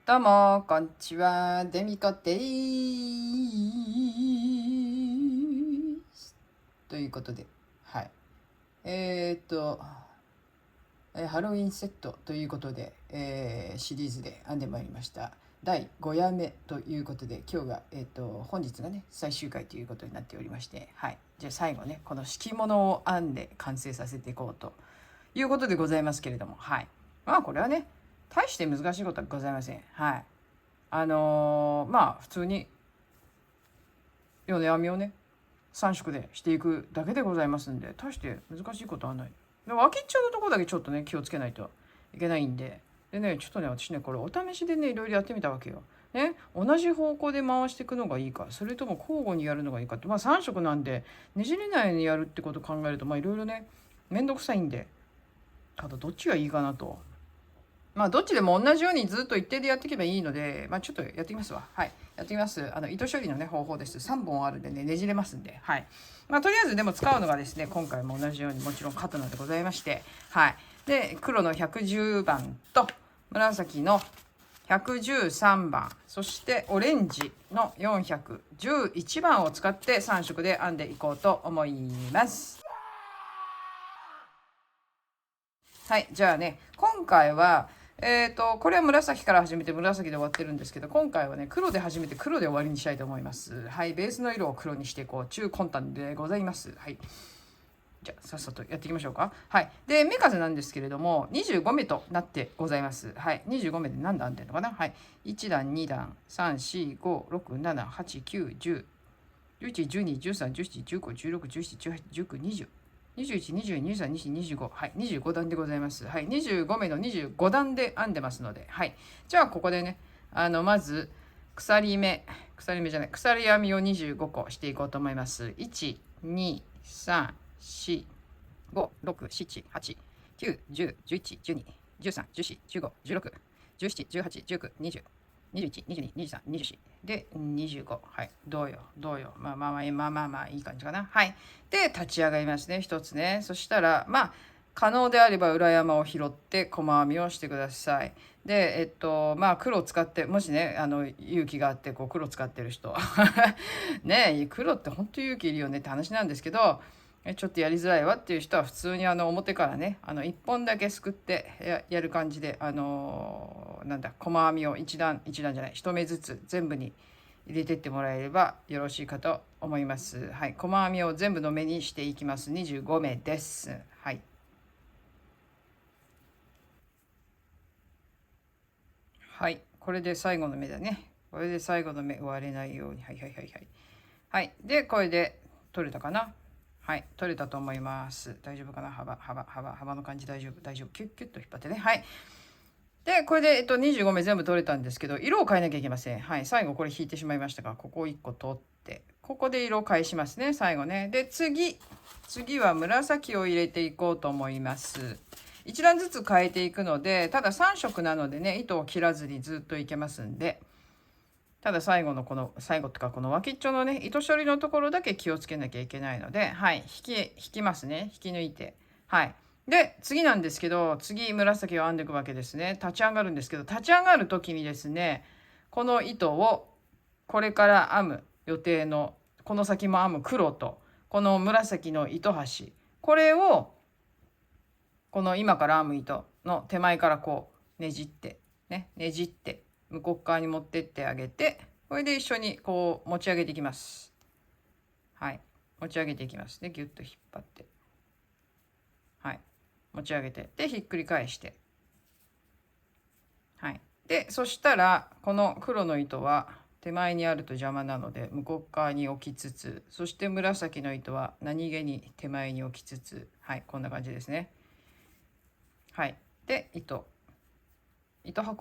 どうも、こんにちは。デミコです。ということで、はい。ハロウィンセットということで、シリーズで編んでまいりました。第5夜目ということで、今日が、本日がね、最終回ということになっておりまして、はい。じゃあ最後ね、この敷物を編んで完成させていこうということでございますけれども、はい。まあ、これはね、大して難しいことはございません。はい。まあ普通に米編みをね3色でしていくだけでございますんで、大して難しいことはない。でも秋っちょのところだけちょっとね気をつけないといけないんで、でねちょっとね私ねこれお試しでねいろいろやってみたわけよ。ね、同じ方向で回していくのがいいか、それとも交互にやるのがいいかって、まあ3色なんでねじれないようにやるってことを考えると、まあいろいろねめんどくさいんで、ただどっちがいいかなと。まあどっちでも同じようにずっと一定でやっていけばいいので、まあちょっとやってみますわ。はい。やってみます。糸処理のね、方法です。3本あるんでね、ねじれますんで。はい。まあとりあえずでも使うのがですね、今回も同じようにもちろんカタナでございまして、はい。で、黒の110番と、紫の113番、そしてオレンジの411番を使って3色で編んでいこうと思います。はい、じゃあね、今回は、これは紫から始めて紫で終わってるんですけど、今回はね、黒で始めて黒で終わりにしたいと思います。はい、ベースの色を黒にしていこう。中魂胆でございます。はい。じゃあ、さっさとやっていきましょうか。はい。で、目数なんですけれども、25目となってございます。はい。25目で何段編んでるのかな。はい。1段、2段、3、4、5、6、7、8、9、10、11、12、13、14、15、16、17、18、19、20。21、22、23、24、25。はい。25段でございます。はい。25目の25段で編んでますので。はい。じゃあ、ここでね、まず、鎖目じゃない、鎖編みを25個していこうと思います。1、2、3、4、5、6、7、8、9、10、11、12、13、14、15、16、17、18、19、20。21、22、23、24で25。はい。どうよ、どうよ。まあいい感じかな。はい。で、立ち上がりますね。一つね。そしたら、まあ、可能であれば裏山を拾って細編みをしてください。で、まあ、黒を使って、もしね、勇気があって、こう、黒使ってる人。ねえ、黒って本当勇気いるよねって話なんですけど、ちょっとやりづらいわっていう人は普通に表からね1本だけすくってやる感じでなんだ細編みを一段一段じゃない一目ずつ全部に入れてってもらえればよろしいかと思います。はい、細編みを全部の目にしていきます。25目です。はい。はい、これで最後の目だね。これで最後の目割れないように。はいはいはいはい。はい。で、これで取れたかな。はい。取れたと思います。大丈夫かな。幅の感じ大丈夫。大丈夫。キュッキュッと引っ張ってね。はい。で、これで、25目全部取れたんですけど、色を変えなきゃいけません。はい。最後これ引いてしまいましたが、ここを1個取って、ここで色を変えしますね。最後ね。で、次は紫を入れていこうと思います。一段ずつ変えていくので、ただ3色なのでね、糸を切らずにずっといけますんで、ただ最後の最後ってかこの脇っちょのね、糸処理のところだけ気をつけなきゃいけないので、はい、引きますね。引き抜いて。はい。で、次なんですけど、次紫を編んでいくわけですね。立ち上がるんですけど、立ち上がる時にですね、この糸をこれから編む予定の、この先も編む黒と、この紫の糸端、これを、この今から編む糸の手前からこうねじって、ね、ねじって、向こう側に持ってってあげて、これで一緒にこう持ち上げていきます。はい。持ち上げていきます。で、ギュッと引っ張って。はい。持ち上げて。で、ひっくり返して。はい。で、そしたら、この黒の糸は手前にあると邪魔なので、向こう側に置きつつ、そして紫の糸は何気に手前に置きつつ、はい。こんな感じですね。はい。で、糸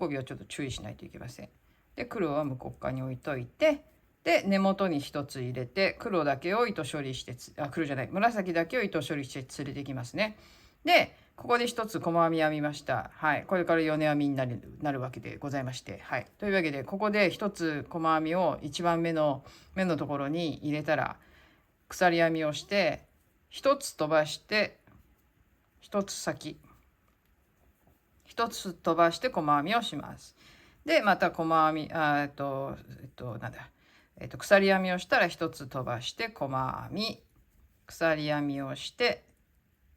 運びをちょっと注意しないといけません。で、黒は向こう側に置いといて、で、根元に一つ入れて、黒だけを糸処理して、黒じゃない、紫だけを糸処理して連れてきますね。で、ここで一つ細編み編みました。はい。これから米編みになるわけでございまして。はい。というわけで、ここで一つ細編みを一番目のところに入れたら、鎖編みをして、一つ飛ばして、一つ先。一つ飛ばして細編みをします。でまた細編みなんだ、鎖編みをしたら1つ飛ばして細編み、鎖編みをして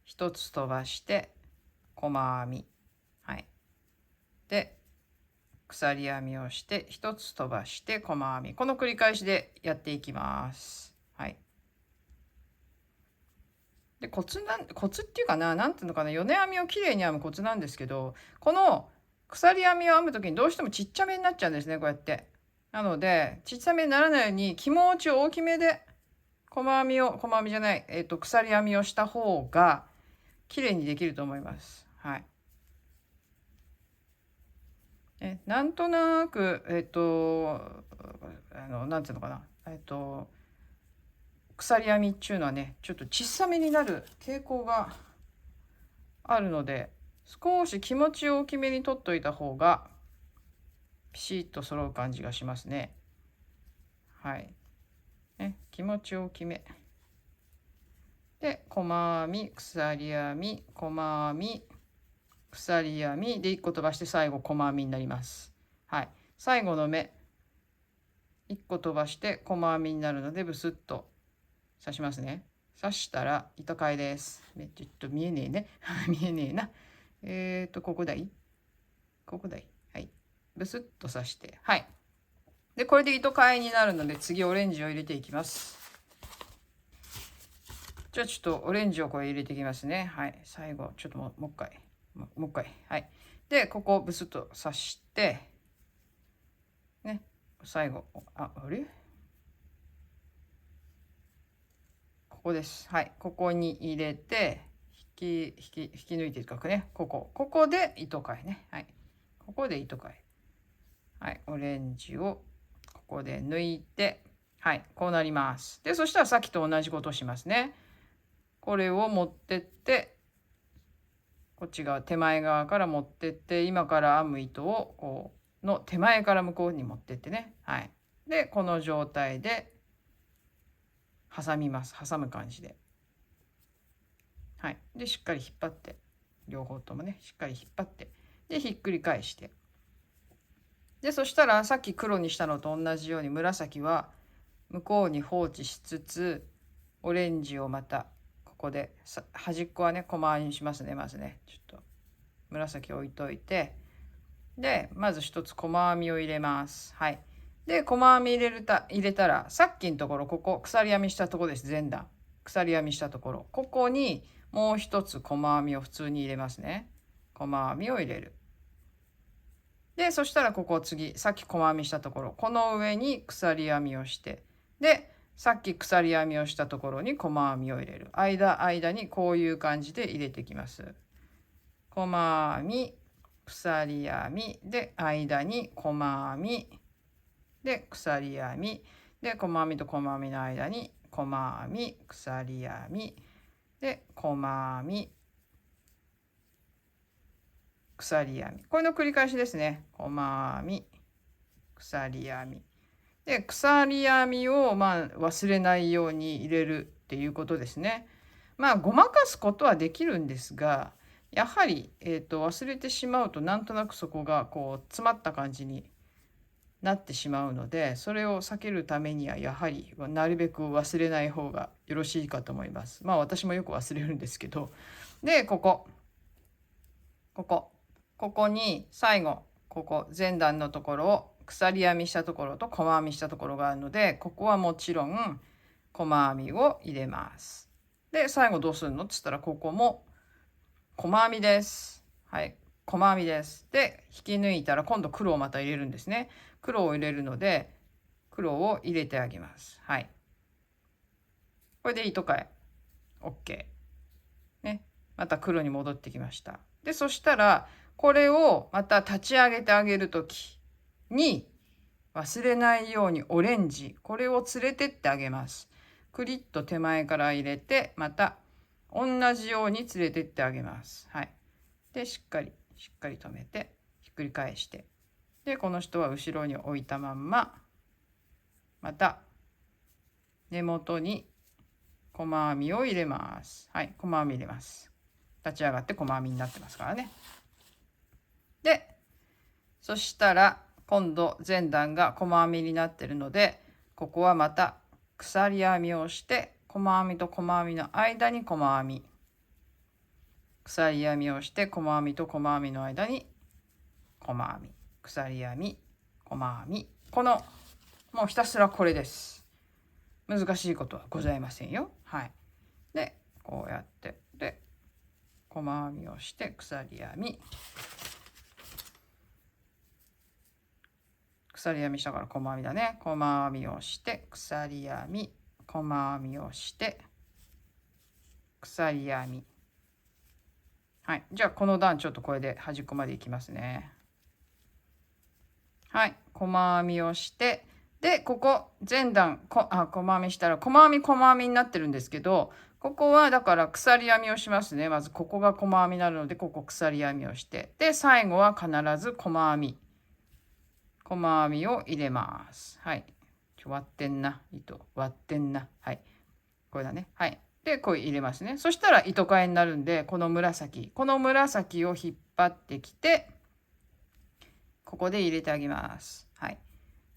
1つ飛ばして細編み、はい、で鎖編みをして1つ飛ばして細編み、この繰り返しでやっていきます。はい。でコツっていうかな、なんていうのかな、米編みをきれいに編むコツなんですけど、この鎖編みを編む時にどうしてもちっちゃめになっちゃうんですね、こうやって。なのでちっちゃめにならないように気持ち大きめで細編みじゃない、鎖編みをした方が綺麗にできると思います。はい。なんとなくなんていうのかな、鎖編みっていうのはね、ちょっと小さめになる傾向があるので、少し気持ちを大きめに取っといた方がピシッと揃う感じがしますね。はい。気持ち大きめ。で、細編み、鎖編み、細編み、鎖編みで1個飛ばして最後細編みになります。はい。最後の目、1個飛ばして細編みになるのでブスッと刺しますね。刺したら糸かえです。ちょっと見えねえね。見えねえな。ここだいはい。ブスッと刺して。はい。で、これで糸かえになるので次オレンジを入れていきます。じゃあちょっとオレンジをこれ入れていきますね。はい。最後、ちょっともう一回。もう一回。はい。で、ここをブスッと刺して、ね。最後、あれここです。はい。ここに入れて、引き抜いていくね。ここで糸かえね。はい。ここで糸かえ。はい。オレンジをここで抜いて、はい。こうなります。で、そしたらさっきと同じことをしますね。これを持ってって、こっち側、手前側から持ってって、今から編む糸をこうの手前から向こうに持ってってね。はい。で、この状態で挟みます。挟む感じで。はい。で、しっかり引っ張って、両方ともね、しっかり引っ張って、で、ひっくり返して。で、そしたらさっき黒にしたのと同じように紫は向こうに放置しつつ、オレンジをまたここで端っこはね、細編みにしますね、まずね。ちょっと紫置いといて、で、まず一つ細編みを入れます。はい。で、細編み入れたら、さっきのところ、ここ、鎖編みしたところです、前段。鎖編みしたところ。ここにもう一つ細編みを普通に入れますね。細編みを入れる。で、そしたらここ次、さっき細編みしたところ、この上に鎖編みをして、で、さっき鎖編みをしたところに細編みを入れる。間にこういう感じで入れていきます。細編み、鎖編み、で、間に細編み、で、鎖編み、で、細編みと細編みの間に細編み、鎖編み、で、細編み、鎖編み。これの繰り返しですね。細編み、鎖編み。で、鎖編みを忘れないように入れるっていうことですね。ごまかすことはできるんですが、やはり、忘れてしまうとなんとなくそこがこう詰まった感じになってしまうので、それを避けるためにはやはりなるべく忘れない方がよろしいかと思います。私もよく忘れるんですけど。で、ここに最後、ここ前段のところを鎖編みしたところと細編みしたところがあるので、ここはもちろん細編みを入れます。で、最後どうするのっつったら、ここも細編みです。はい。細編みです。で、引き抜いたら今度黒をまた入れるんですね。黒を入れるので、黒を入れてあげます。はい。これで糸かえ。OK。ね。また黒に戻ってきました。で、そしたら、これをまた立ち上げてあげるときに、忘れないようにオレンジ、これを連れてってあげます。クリッと手前から入れて、また同じように連れてってあげます。はい。で、しっかり止めて、ひっくり返して。で、この人は後ろに置いたまんま、また根元に細編みを入れます。はい、細編み入れます。立ち上がって細編みになってますからね。で、そしたら今度前段が細編みになってるので、ここはまた鎖編みをして、細編みと細編みの間に細編み、鎖編みをして細編みと細編みの間に細編み、鎖編み、細編み、このもうひたすらこれです。難しいことはございませんよ。はい。でこうやってで細編みをして鎖編み、鎖編みしたから細編みだね。細編みをして鎖編み、細編みをして鎖編み。はい、じゃあこの段ちょっとこれで端っこまでいきますね。はい、細編みをして、でここ前段細編みしたら細編みになってるんですけど、ここはだから鎖編みをしますね。まずここが細編みになるので、ここ鎖編みをして、で最後は必ず細編みを入れます。はい。割ってんな。糸割ってんな。はい。これだね。はい。で、これ入れますね。そしたら糸かえになるんで、この紫を引っ張ってきて、ここで入れてあげます。はい。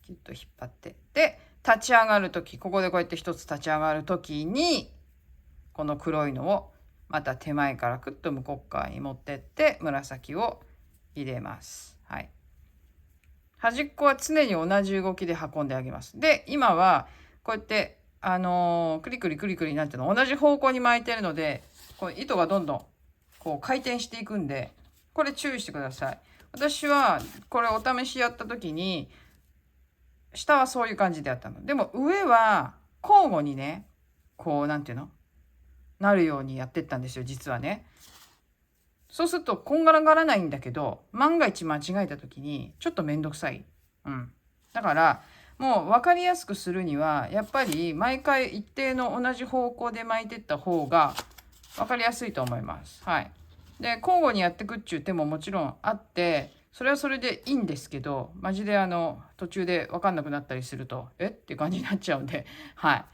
キュッと引っ張って。で、立ち上がるとき、ここでこうやって一つ立ち上がるときに、この黒いのをまた手前からクッと向こう側に持ってって、紫を入れます。はい。端っこは常に同じ動きで運んであげます。で、今はこうやってクリクリになってるの同じ方向に巻いてるので、こう糸がどんどんこう回転していくんで、これ注意してください。私はこれお試しやった時に、下はそういう感じでやったの。でも上は交互にね、こうなんていうのなるようにやってったんですよ、実はね。そうするとこんがらがらないんだけど、万が一間違えた時にちょっとめんどくさい。うん。だからもう分かりやすくするには、やっぱり毎回一定の同じ方向で巻いてった方が分かりやすいと思います。はい。で、交互にやってくっちゅう手ももちろんあって、それはそれでいいんですけど、マジで途中で分かんなくなったりすると、えって感じになっちゃうんで、はい。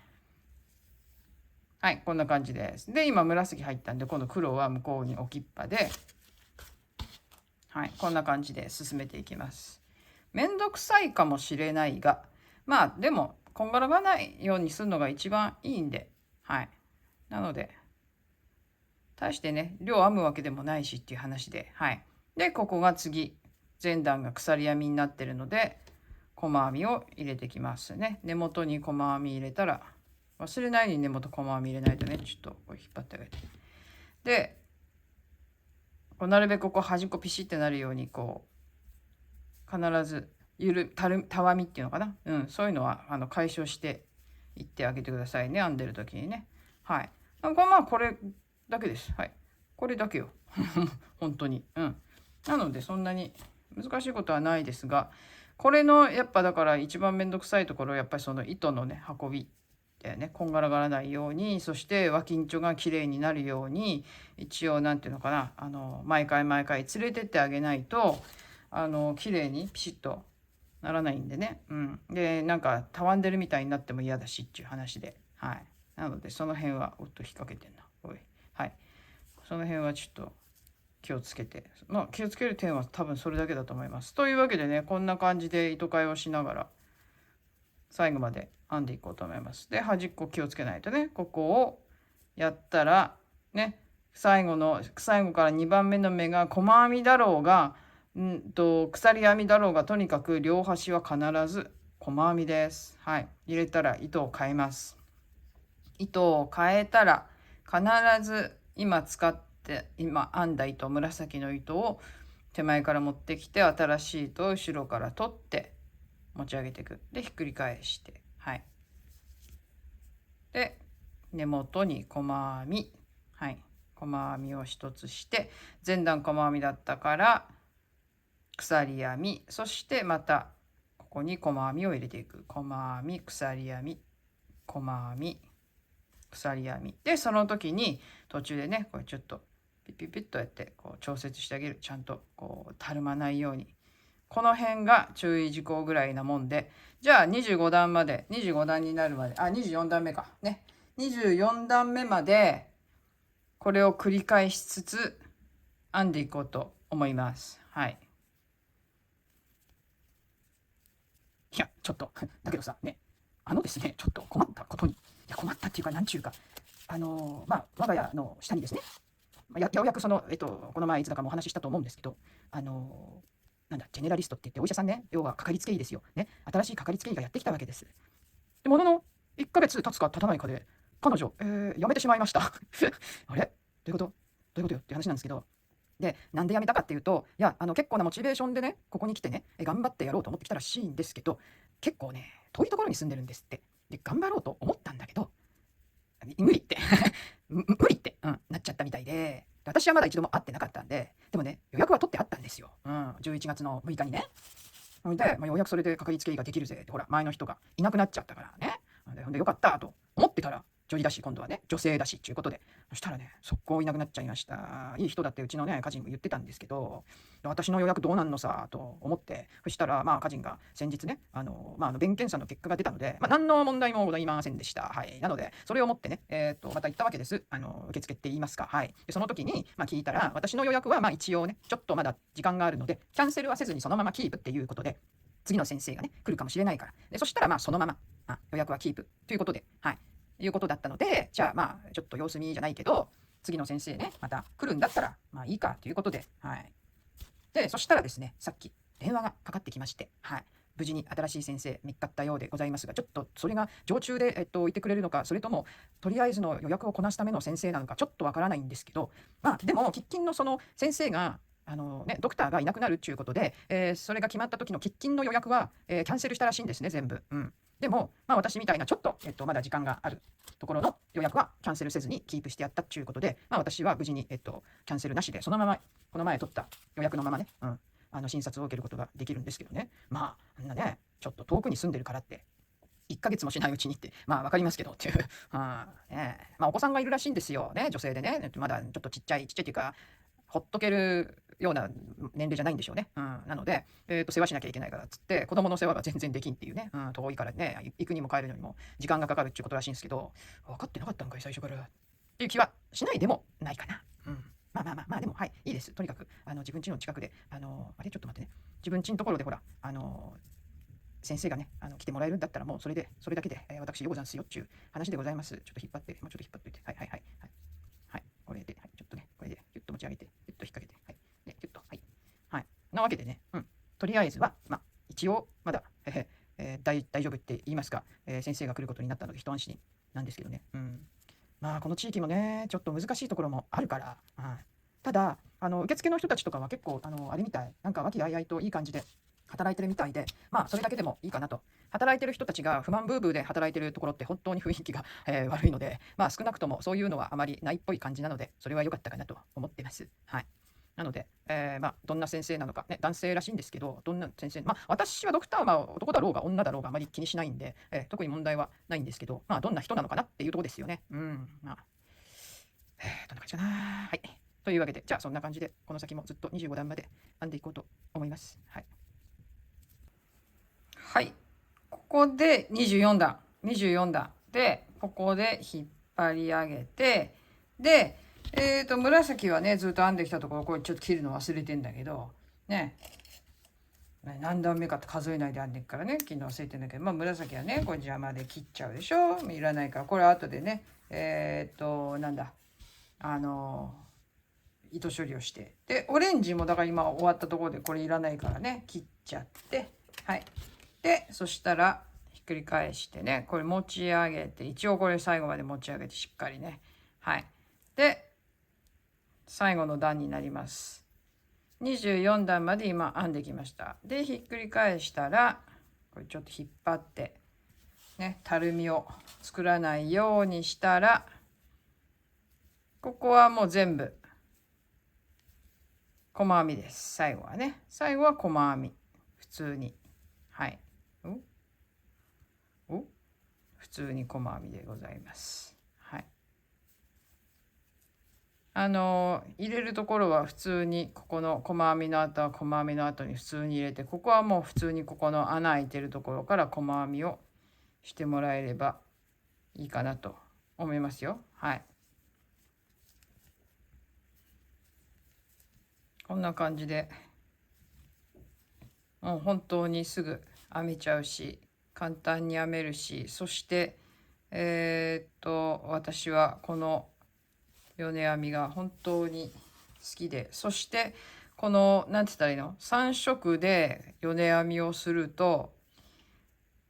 はい、こんな感じです。で、今紫入ったんで、今度黒は向こうに置きっぱで、はい、こんな感じで進めていきます。めんどくさいかもしれないが、まあでもこんがらがないようにするのが一番いいんで、はい。なので、大してね、量編むわけでもないしっていう話で、はい。で、ここが次、前段が鎖編みになってるので、細編みを入れてきますね。根元に細編み入れたら、忘れないように根元細編み入れないとね、ちょっとこれ引っ張ってあげて。で、こうなるべくここ端っこピシッてなるように、こう、必ずたわみっていうのかな。うん、そういうのは解消していってあげてくださいね、編んでる時にね。はい。まあこれだけです。はい。これだけよ。本当に。うん。なのでそんなに難しいことはないですが、これのやっぱだから一番めんどくさいところはやっぱりその糸のね運びだよね。こんがらがらないように、そして脇んちょが綺麗になるように、一応なんていうのかな、毎回連れてってあげないと綺麗にピシッとならないんでね。うん。でなんかたわんでるみたいになっても嫌だしっていう話で、はい。なのでその辺はおっと引っ掛けてんな。おい。はい。その辺はちょっと気をつけて、まあ気をつける点は多分それだけだと思います。というわけでね、こんな感じで糸替えをしながら最後まで編んでいこうと思います。で端っこ気をつけないとね、ここをやったらね、最後から2番目の目が細編みだろうが鎖編みだろうが、とにかく両端は必ず細編みです。はい。入れたら糸を変えます。糸を変えたら必ず今編んだ糸、紫の糸を手前から持ってきて、新しい糸を後ろから取って持ち上げていく。でひっくり返して、はい。で根元に細編み、はい、細編みを一つして、前段細編みだったから鎖編み、そしてまたここに細編みを入れていく。細編み、鎖編み、細編み、鎖編みで、その時に途中でね、これちょっとピッピッピッとやってこう調節してあげる。ちゃんとこうたるまないように。この辺が注意事項ぐらいなもんで、じゃあ25段まで、25段になるまで、24段目かね、24段目までこれを繰り返しつつ編んでいこうと思います。はい。いや、ちょっと、だけどさ、ね、ですね、ちょっと困ったことに、いや、困ったっていうか、なんちゅうか、我が家の下にですね、ようやくこの前いつだかもお話ししたと思うんですけど、あのなんだ、ジェネラリストって言ってお医者さんね、要はかかりつけ医ですよ。ね、新しいかかりつけ医がやってきたわけです。で、ものの1ヶ月経つか経たないかで、彼女、辞めてしまいました。あれどういうことどういうことよっていう話なんですけど、で、なんで辞めたかっていうと、いや、結構なモチベーションでね、ここに来てね、頑張ってやろうと思ってきたらしいんですけど、結構ね、遠いところに住んでるんですって。で、頑張ろうと思ったんだけど、無理って無理って、なっちゃったみたいで、私はまだ一度も会ってなかったんで、でもね、予約は取ってあったんですよ。11月の6日にね。で、ようやくそれでかかりつけ医ができるぜって、ほら、前の人がいなくなっちゃったからね。ほんでよかったと思ってたら、女医だし、今度はね、女性だしっていうことで、そしたらね、速攻いなくなっちゃいました。いい人だってうちのね、家人も言ってたんですけど、私の予約どうなんのさ、と思って、そしたら、家人が先日ね、便検査の結果が出たので、何の問題もございませんでした。はい。なので、それをもってね、また行ったわけです。受付って言いますか。はい。で、その時に、聞いたら、私の予約は、一応ね、ちょっとまだ時間があるので、キャンセルはせずにそのままキープっていうことで、次の先生がね、来るかもしれないから。で、そしたら、そのまま、予約はキープということで、はい。いうことだったので、じゃあちょっと様子見じゃないけど、次の先生ね、また来るんだったら、いいかということで、はい。で、そしたらですね、さっき電話がかかってきまして、はい。無事に新しい先生見っかったようでございますが、ちょっとそれが常駐で、いてくれるのか、それともとりあえずの予約をこなすための先生なのか、ちょっとわからないんですけど、でも喫緊のその先生がドクターがいなくなるっていうことで、それが決まった時の喫緊の予約は、キャンセルしたらしいんですね、全部。でも、私みたいなちょっと、まだ時間があるところの予約はキャンセルせずにキープしてやったっていうことで、私は無事に、キャンセルなしで、そのまま、この前取った予約のままね、診察を受けることができるんですけどね。あんなね、ちょっと遠くに住んでるからって、1ヶ月もしないうちにって、わかりますけどっていう。お子さんがいるらしいんですよね、女性でね。まだちょっとちっちゃいっていうか、ほっとけるような年齢じゃないんでしょうね。なので、世話しなきゃいけないからっつって、子供の世話が全然できんっていうね。遠いからね、行くにも帰るのにも時間がかかるっていうことらしいんですけど、分かってなかったんかい、最初から。っていう気はしないでもないかな。でも、はい、いいです。とにかく、自分家の近くで、あれ、ちょっと待ってね。自分家のところで、ほら、先生がね、来てもらえるんだったら、もうそれだけで、私でござんすよっていう話でございます。ちょっと引っ張って、もうちょっと引っ張っておいて。はいはいはい。はい。はい。これで、はい、ちょっとね、これで、ギュッと持ち上げて、ギュッと引っ掛けて、はい。で、ギュッと、はい。はい。なわけでね、とりあえずは、一応、まだ、大丈夫って言いますか、先生が来ることになったので、一安心なんですけどね。この地域もね、ちょっと難しいところもあるから、ただ、受付の人たちとかは結構、あれみたい、なんか和気あいあいといい感じで働いてるみたいで、それだけでもいいかなと。働いてる人たちが不満ブーブーで働いてるところって本当に雰囲気が、悪いので、少なくともそういうのはあまりないっぽい感じなので、それは良かったかなと思ってます。はい。なので、どんな先生なのか、ね、男性らしいんですけど、どんな先生、私はドクターは男だろうが女だろうがあまり気にしないんで、特に問題はないんですけど、どんな人なのかなっていうところですよね。どんな感じかな。はい。というわけで、じゃあそんな感じで、この先もずっと25段まで編んでいこうと思います。はい。はい。ここで24段。24段。で、ここで引っ張り上げて、で、紫はね、ずっと編んできたところ、これちょっと切るの忘れてんだけど、ね、何段目かって数えないで編んでくからね、切るの忘れてんだけど、紫はね、これ邪魔で切っちゃうでしょ。いらないから、これ後でね、なんだ、糸処理をして。で、オレンジもだから今終わったところでこれいらないからね、切っちゃって、はい。で、そしたら、ひっくり返してね、これ持ち上げて、一応これ最後まで持ち上げてしっかりね。はい。で、最後の段になります。24段まで今編んできました。で、ひっくり返したら、これちょっと引っ張って、ね、たるみを作らないようにしたら、ここはもう全部、細編みです。最後はね。最後は細編み。普通に。はい。普通に細編みでございます。はい。入れるところは普通に、ここの細編みの後は細編みの後に普通に入れて、ここはもう普通にここの穴開いてるところから細編みをしてもらえればいいかなと思いますよ。はい。こんな感じで、もう本当にすぐ編めちゃうし、簡単に編めるし、そして私はこの米編みが本当に好きで、そしてこの何て言ったらいいの、3色で米編みをすると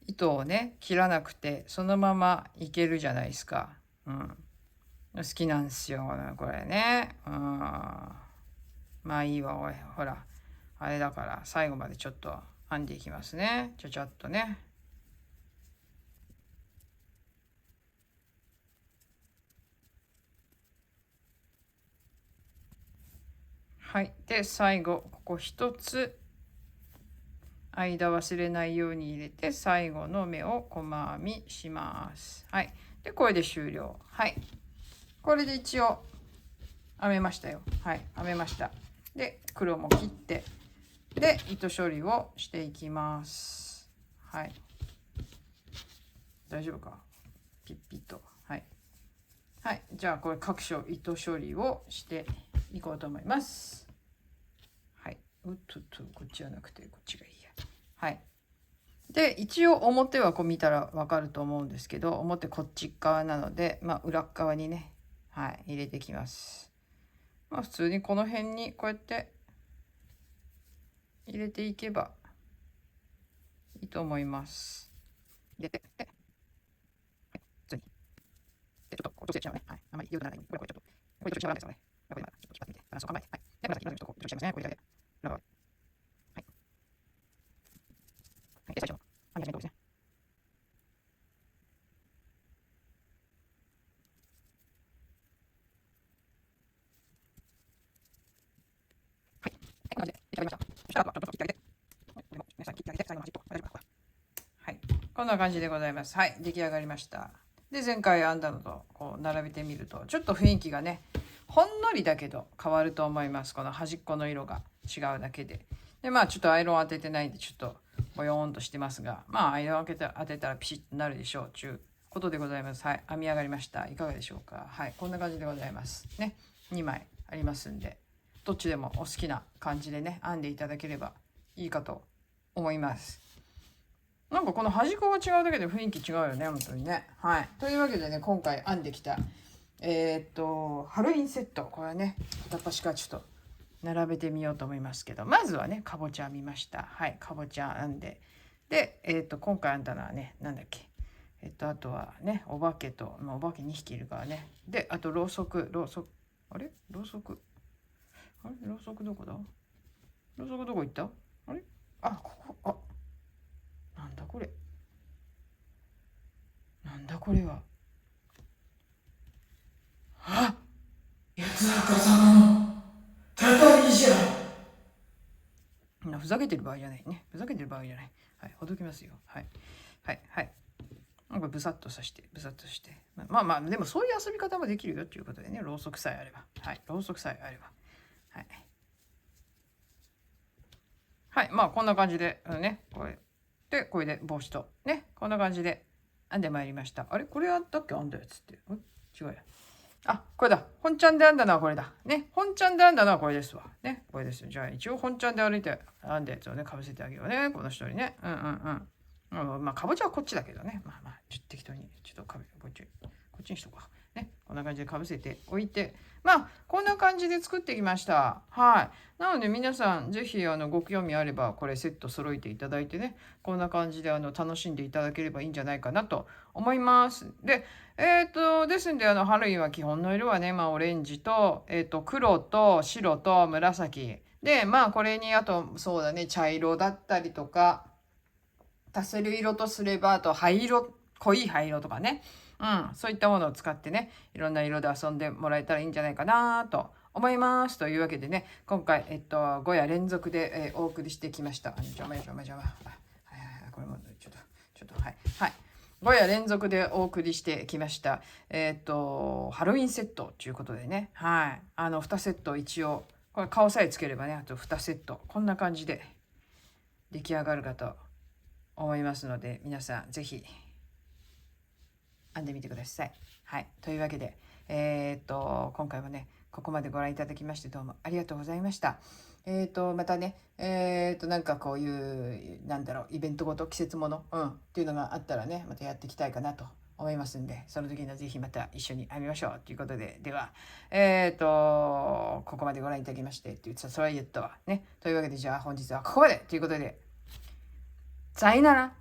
糸をね切らなくてそのままいけるじゃないですか。好きなんですよこれね。まあいいわ、おい、ほらあれだから最後までちょっと編んでいきますね。ちゃっとね。はい。で最後ここ一つ間忘れないように入れて最後の目を細編みします。はい。でこれで終了。はい。これで一応編めましたよ。はい。編めました。で黒も切ってで糸処理をしていきます。はい。大丈夫か？ピッピッと。はい。はい。じゃあこれ各所糸処理をしていこうと思います。はい。こっちじゃなくてこっちがいいや。はい。で一応表はこう見たら分かると思うんですけど、表こっち側なので、裏側にね、はい、入れてきます。普通にこの辺にこうやって入れていけばいいと思います。で、普通に。で、ちょっとこう調整しちゃうね。はい。あまり良くならないように。これちょっと、これちょっと縛らないですよね。これちょっと引っ張ってみて、バランスを考えて。はい。で、紫、ちょっとこう、調整しちゃいますね。これだけで。裏側で。はい。はい。で、最初の編み始めのところですね。はい。こんな感じで出来上がりました。そしたら、あとはちょっと切ってあげて。これも皆さん切ってあげて、最後の端っこ。大丈夫か？はい。こんな感じでございます。はい。出来上がりました。で、前回編んだのとこう並べてみると、ちょっと雰囲気がね、ほんのりだけど変わると思います。この端っこの色が違うだけで。で、ちょっとアイロン当ててないんで、ちょっとボヨーンとしてますが、アイロン当てたらピシッとなるでしょう。ちゅうことでございます。はい。編み上がりました。いかがでしょうか？はい。こんな感じでございます。ね。2枚ありますんで、どっちでもお好きな感じでね、編んでいただければいいかと思います。なんかこの端っこが違うだけで雰囲気違うよね、本当にね。はい。というわけでね、今回編んできた、ハロウィンセット。これね、片っ端からちょっと並べてみようと思いますけど、まずはね、かぼちゃ編みました。はい、かぼちゃ編んで。で、今回編んだのはね、なんだっけ。あとはね、お化けと、お化け2匹いるからね。で、あとろうそく、あれろうそく。あれろうそくどこだ？ろうそくどこ行った？あれ？ここ、なんだこれ。なんだこれは。安中様のたたりじゃ。ふざけてる場合じゃないね。ふざけてる場合じゃない。はい、ほどきますよ。はい。はい、はい。なんかブサッとさして、ブサッとして。でもそういう遊び方もできるよっていうことでね、ろうそくさえあれば。はい、ろうそくさえあれば。はい。はい、こんな感じで、ね、これ。で、これで帽子と、ね、こんな感じで編んでまいりました。あれこれあったっけ？編んだやつって。違うや。これだ。本ちゃんで編んだのはこれだ。ね。本ちゃんで編んだのはこれですわ。ね。これです。じゃあ一応本ちゃんで歩いて編んだやつをね、かぶせてあげようね。この人にね。かぼちゃはこっちだけどね。ちょっと適当に、ちょっとこっちにしとこう。ね。こんな感じでかぶせておいて。こんな感じで作ってきました。はい。なので皆さん、ぜひご興味あれば、これセット揃えていただいてね、こんな感じで楽しんでいただければいいんじゃないかなと思います。で、ですんで、ハロウィンは基本の色はね、オレンジと、黒と白と紫。で、これに、あと、そうだね、茶色だったりとか、足せる色とすれば、あと、灰色、濃い灰色とかね。そういったものを使ってね、いろんな色で遊んでもらえたらいいんじゃないかなと思います。というわけでね、今回、5夜連続で、お送りしてきました。これも、ちょっと、はい。はい。5夜連続でお送りしてきました。ハロウィンセットということでね、はい。2セット一応、これ顔さえつければね、あと2セット、こんな感じで出来上がるかと思いますので、皆さんぜひ編んでみてください。はい。というわけで、今回もね、ここまでご覧いただきましてどうもありがとうございました。またね、なんかこういう、なんだろう、イベントごと、季節もの、っていうのがあったらね、またやっていきたいかなと思いますんで、その時にはぜひまた一緒に編みましょうということで、では、ここまでご覧いただきましてっていう、それは言ったわ。ね。というわけで、じゃあ本日はここまでということで、さよなら。